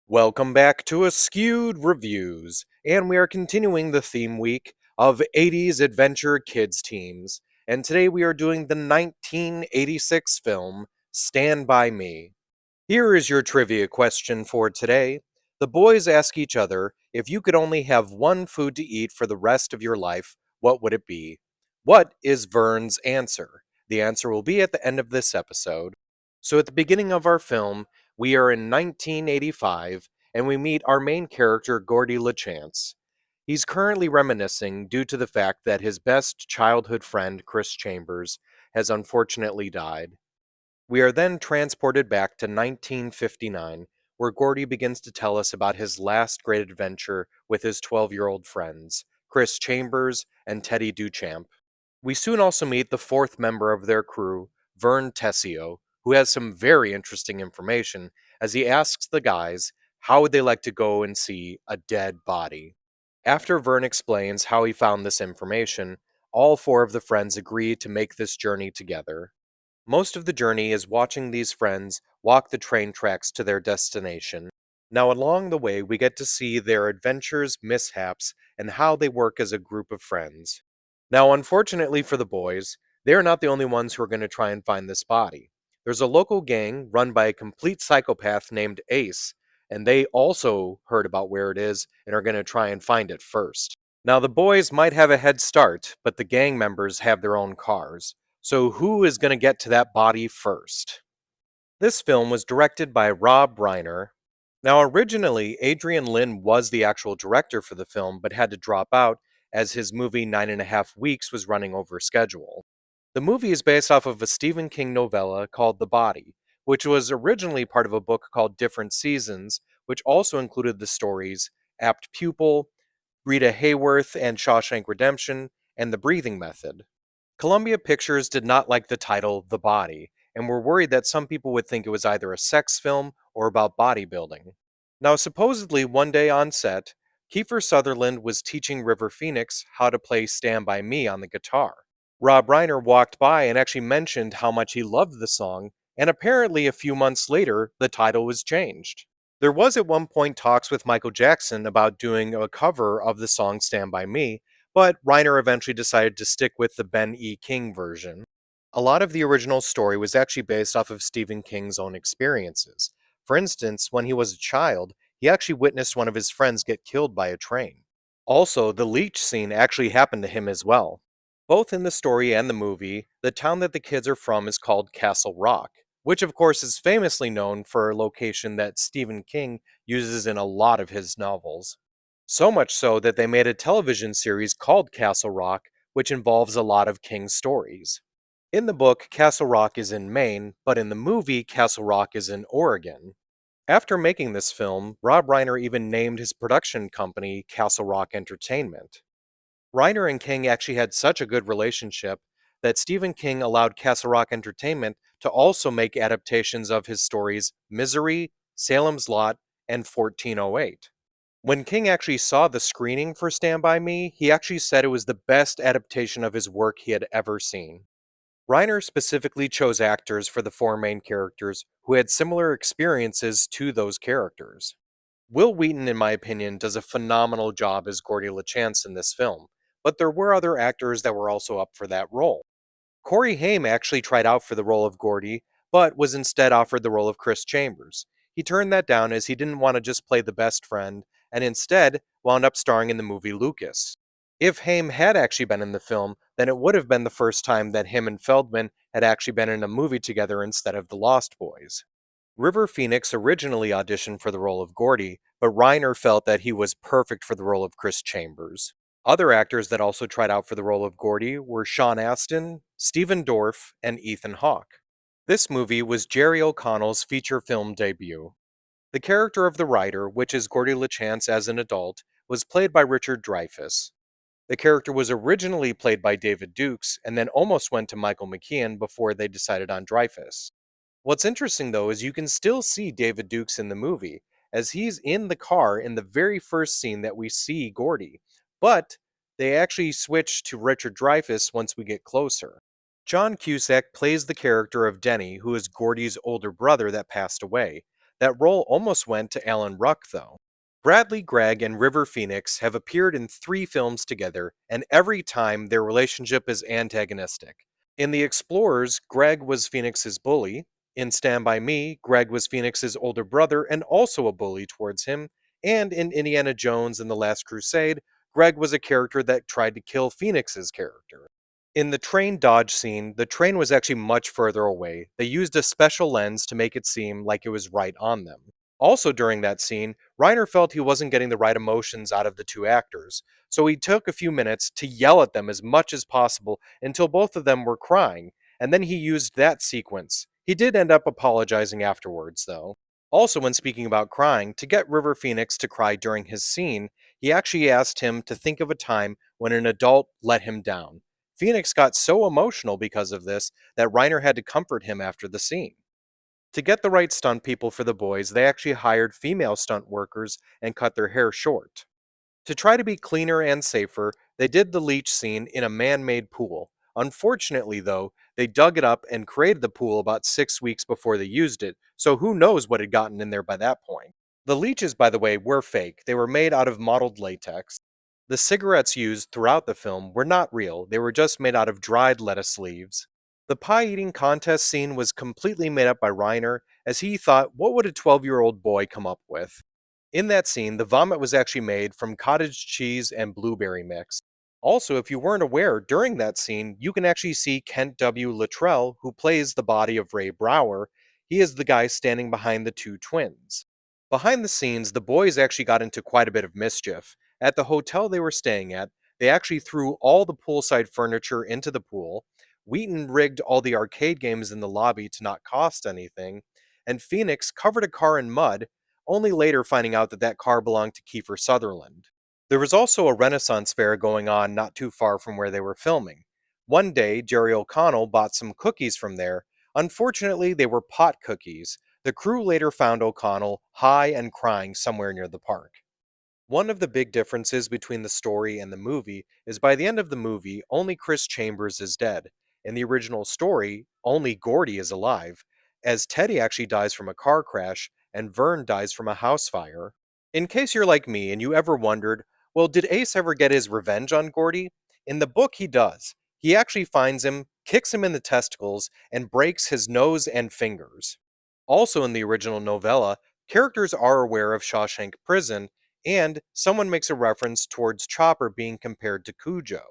Welcome back to Askewed Reviews, and we are continuing the theme week of 80s adventure kids teams. And today we are doing the 1986 film Stand By Me. Here is your trivia question for today. The boys ask each other, if you could only have one food to eat for the rest of your life, what would it be? What is Vern's answer? The answer will be at the end of this episode. So, at the beginning of our film, we are in 1985 and we meet our main character, Gordy LaChance. He's currently reminiscing due to the fact that his best childhood friend, Chris Chambers, has unfortunately died. We are then transported back to 1959, where Gordy begins to tell us about his last great adventure with his 12-year-old friends, Chris Chambers and Teddy Duchamp. We soon also meet the fourth member of their crew, Vern Tessio, who has some very interesting information as he asks the guys how would they like to go and see a dead body. After Vern explains how he found this information, all four of the friends agree to make this journey together. Most of the journey is watching these friends walk the train tracks to their destination. Now, along the way, we get to see their adventures, mishaps, and how they work as a group of friends. Now, unfortunately for the boys, they are not the only ones who are going to try and find this body. There's a local gang run by a complete psychopath named Ace, and they also heard about where it is and are going to try and find it first. Now, the boys might have a head start, but the gang members have their own cars. So, who is going to get to that body first? This film was directed by Rob Reiner. Now, originally, Adrian Lyne was the actual director for the film, but had to drop out as his movie 9.5 Weeks was running over schedule. The movie is based off of a Stephen King novella called The Body, which was originally part of a book called Different Seasons, which also included the stories Apt Pupil, Rita Hayworth and Shawshank Redemption, and The Breathing Method. Columbia Pictures did not like the title The Body, and were worried that some people would think it was either a sex film or about bodybuilding. Now, supposedly, one day on set, Kiefer Sutherland was teaching River Phoenix how to play Stand By Me on the guitar. Rob Reiner walked by and actually mentioned how much he loved the song, and apparently a few months later, the title was changed. There was at one point talks with Michael Jackson about doing a cover of the song Stand By Me, but Reiner eventually decided to stick with the Ben E. King version. A lot of the original story was actually based off of Stephen King's own experiences. For instance, when he was a child, he actually witnessed one of his friends get killed by a train. Also, the leech scene actually happened to him as well. Both in the story and the movie, the town that the kids are from is called Castle Rock, which of course is famously known for a location that Stephen King uses in a lot of his novels. So much so that they made a television series called Castle Rock, which involves a lot of King's stories. In the book, Castle Rock is in Maine, but in the movie, Castle Rock is in Oregon. After making this film, Rob Reiner even named his production company Castle Rock Entertainment. Reiner and King actually had such a good relationship that Stephen King allowed Castle Rock Entertainment to also make adaptations of his stories Misery, Salem's Lot, and 1408. When King actually saw the screening for Stand By Me, he actually said it was the best adaptation of his work he had ever seen. Reiner specifically chose actors for the four main characters who had similar experiences to those characters. Will Wheaton, in my opinion, does a phenomenal job as Gordy LaChance in this film, but there were other actors that were also up for that role. Corey Haim actually tried out for the role of Gordy, but was instead offered the role of Chris Chambers. He turned that down as he didn't want to just play the best friend, and instead wound up starring in the movie Lucas. If Haim had actually been in the film, then it would have been the first time that him and Feldman had actually been in a movie together instead of The Lost Boys. River Phoenix originally auditioned for the role of Gordy, but Reiner felt that he was perfect for the role of Chris Chambers. Other actors that also tried out for the role of Gordy were Sean Astin, Stephen Dorff, and Ethan Hawke. This movie was Jerry O'Connell's feature film debut. The character of the writer, which is Gordy LaChance as an adult, was played by Richard Dreyfuss. The character was originally played by David Dukes and then almost went to Michael McKean before they decided on Dreyfuss. What's interesting though is you can still see David Dukes in the movie, as he's in the car in the very first scene that we see Gordy, but they actually switch to Richard Dreyfuss once we get closer. John Cusack plays the character of Denny, who is Gordy's older brother that passed away. That role almost went to Alan Ruck, though. Bradley Gregg and River Phoenix have appeared in 3 films together, and every time their relationship is antagonistic. In The Explorers, Gregg was Phoenix's bully. In Stand By Me, Gregg was Phoenix's older brother and also a bully towards him. And in Indiana Jones and the Last Crusade, Gregg was a character that tried to kill Phoenix's character. In the train dodge scene, the train was actually much further away. They used a special lens to make it seem like it was right on them. Also, during that scene, Reiner felt he wasn't getting the right emotions out of the 2 actors, so he took a few minutes to yell at them as much as possible until both of them were crying, and then he used that sequence. He did end up apologizing afterwards, though. Also, when speaking about crying, to get River Phoenix to cry during his scene, he actually asked him to think of a time when an adult let him down. Phoenix got so emotional because of this that Reiner had to comfort him after the scene. To get the right stunt people for the boys, they actually hired female stunt workers and cut their hair short. To try to be cleaner and safer, they did the leech scene in a man made pool. Unfortunately, though, they dug it up and created the pool about 6 weeks before they used it, so who knows what had gotten in there by that point. The leeches, by the way, were fake. They were made out of mottled latex. The cigarettes used throughout the film were not real, they were just made out of dried lettuce leaves. The pie eating contest scene was completely made up by Reiner, as he thought, what would a 12-year-old boy come up with? In that scene, the vomit was actually made from cottage cheese and blueberry mix. Also, if you weren't aware, during that scene, you can actually see Kent W. Luttrell, who plays the body of Ray Brower. He is the guy standing behind the 2 twins. Behind the scenes, the boys actually got into quite a bit of mischief. At the hotel they were staying at, they actually threw all the poolside furniture into the pool. Wheaton rigged all the arcade games in the lobby to not cost anything, and Phoenix covered a car in mud, only later finding out that that car belonged to Kiefer Sutherland. There was also a Renaissance fair going on not too far from where they were filming. One day, Jerry O'Connell bought some cookies from there. Unfortunately, they were pot cookies. The crew later found O'Connell high and crying somewhere near the park. One of the big differences between the story and the movie is by the end of the movie, only Chris Chambers is dead. In the original story, only Gordy is alive, as Teddy actually dies from a car crash and Vern dies from a house fire. In case you're like me and you ever wondered, well, did Ace ever get his revenge on Gordy? In the book, he does. He actually finds him, kicks him in the testicles, and breaks his nose and fingers. Also, in the original novella, characters are aware of Shawshank Prison, and someone makes a reference towards Chopper being compared to Cujo.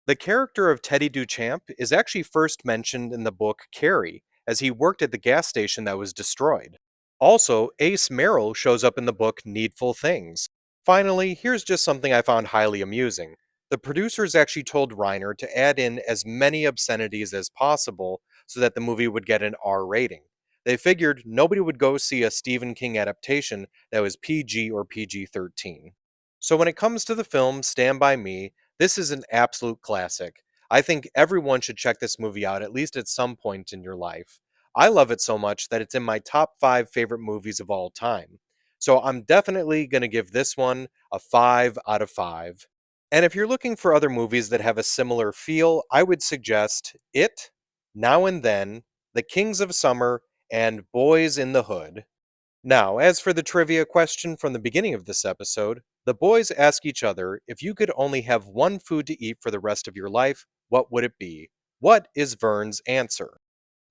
The character of Teddy Duchamp is actually first mentioned in the book Carrie, as he worked at the gas station that was destroyed. Also, Ace Merrill shows up in the book Needful Things. Finally, here's just something I found highly amusing. The producers actually told Reiner to add in as many obscenities as possible so that the movie would get an R rating. They figured nobody would go see a Stephen King adaptation that was PG or PG 13. So when it comes to the film Stand By Me, this is an absolute classic. I think everyone should check this movie out at least at some point in your life. I love it so much that it's in my top 5 favorite movies of all time. So I'm definitely going to give this one a 5 out of 5. And if you're looking for other movies that have a similar feel, I would suggest It, Now and Then, The Kings of Summer, and Boys in the Hood. Now, as for the trivia question from the beginning of this episode, the boys ask each other if you could only have one food to eat for the rest of your life, what would it be? What is Vern's answer?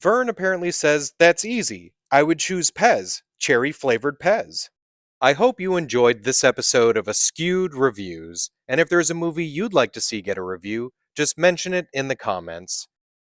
Vern apparently says, that's easy. I would choose Pez, cherry flavored Pez. I hope you enjoyed this episode of Askewed Reviews, and if there's a movie you'd like to see get a review, just mention it in the comments.